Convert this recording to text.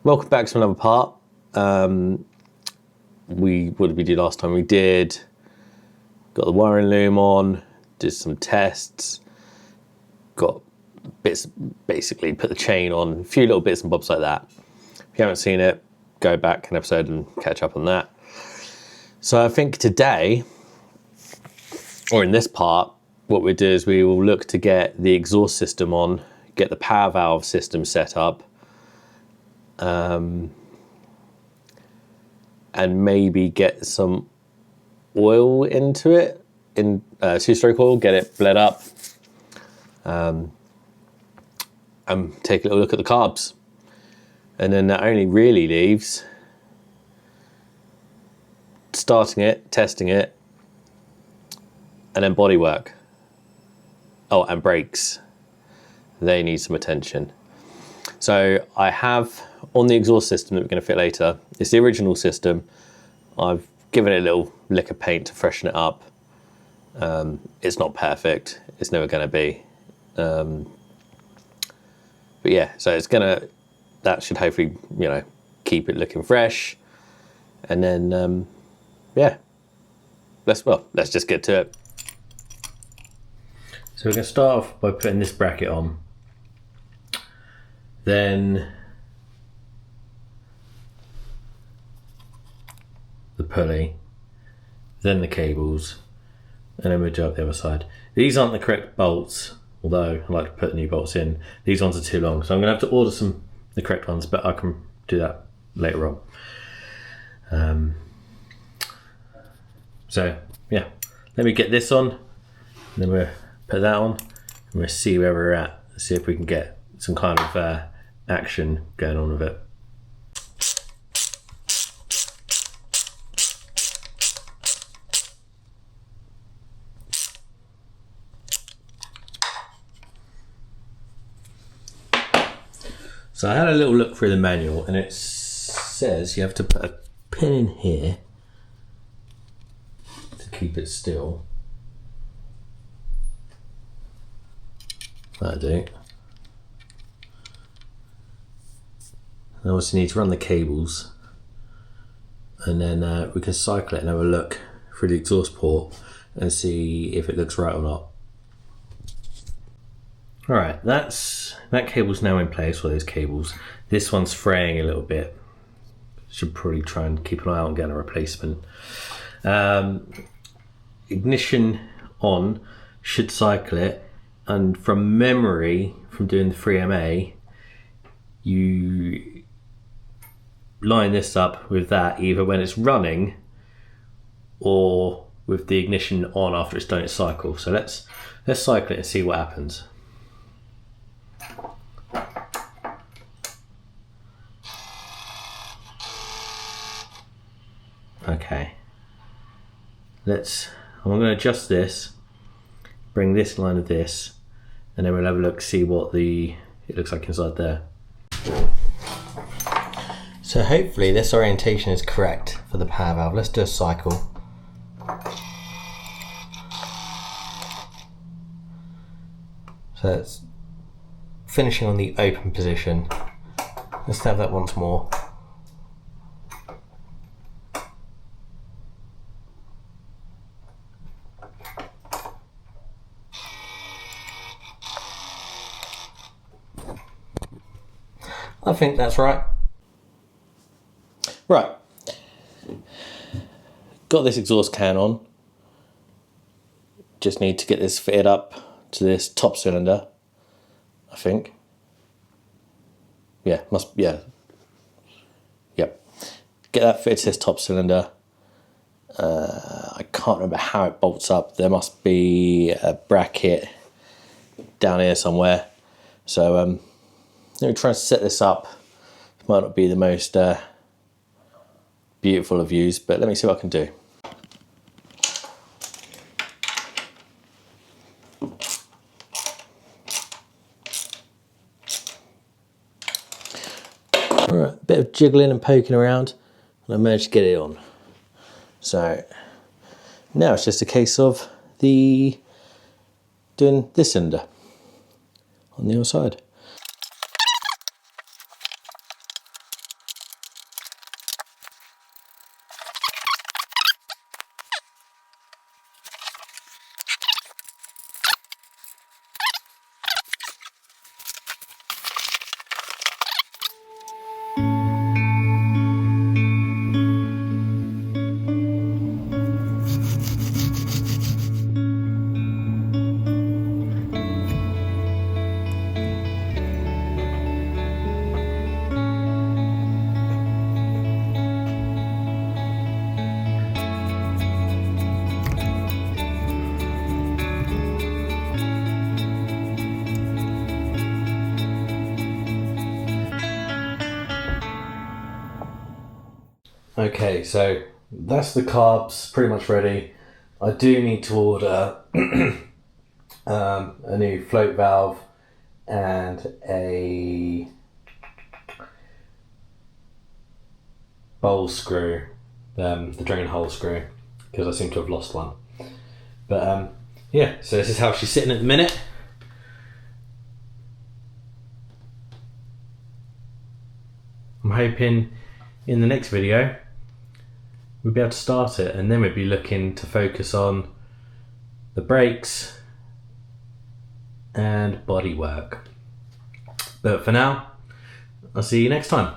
Welcome back to another part. What did we do last time? We got the wiring loom on, did some tests, got bits, basically put the chain on, a few little bits and bobs like that. If you haven't seen it, go back an episode and catch up on that. So I think today, or in this part, what we do is we will look to get the exhaust system on, get the power valve system set up, and maybe get some oil into it, in two-stroke oil, get it bled up, and take a little look at the carbs. And then that only really leaves starting it, testing it, and then bodywork. Oh, and brakes. They need some attention. So I have on the exhaust system that we're going to fit later, it's the original system. I've given it a little lick of paint to freshen it up. It's not perfect. It's never going to be. But yeah, so that should hopefully, keep it looking fresh. And then, yeah, let's just get to it. So we're going to start off by putting this bracket on. Then the pulley, then the cables, and then we'll do up the other side. These aren't the correct bolts, although I like to put new bolts in. These ones are too long, so I'm going to have to order the correct ones, but I can do that later on. So yeah, let me get this on, and then we'll put that on, and we'll see where we're at, see if we can get some kind of action going on with it. So I had a little look through the manual, and it says you have to put a pin in here to keep it still. That'll do. And obviously need to run the cables, and then we can cycle it and have a look through the exhaust port and see if it looks right or not. Alright, that cable's now in place, or those cables. This one's fraying a little bit. Should probably try and keep an eye out and get a replacement. Ignition on, should cycle it, and from memory, from doing the 3MA, you line this up with that either when it's running or with the ignition on after it's done its cycle. So let's cycle it and see what happens. Okay, I'm going to adjust this, bring this line of this, and then we'll have a look, see what it looks like inside there. So hopefully this orientation is correct for the power valve. Let's do a cycle. So it's finishing on the open position. Let's have that once more. I think that's right. Right. Got this exhaust can on. Just need to get this fitted up to this top cylinder, I think. Yeah, Yep. Get that fitted to this top cylinder. I can't remember how it bolts up. There must be a bracket down here somewhere. So, let me try and set this up. It might not be the most beautiful of views, but let me see what I can do. Alright, a bit of jiggling and poking around, and I managed to get it on. So now it's just a case of doing this cylinder on the other side. Okay, so that's the carbs pretty much ready. I do need to order a new float valve and a bowl screw, the drain hole screw, because I seem to have lost one. But yeah, so this is how she's sitting at the minute. I'm hoping in the next video we'll be able to start it, and then we'll be looking to focus on the brakes and bodywork. But for now, I'll see you next time.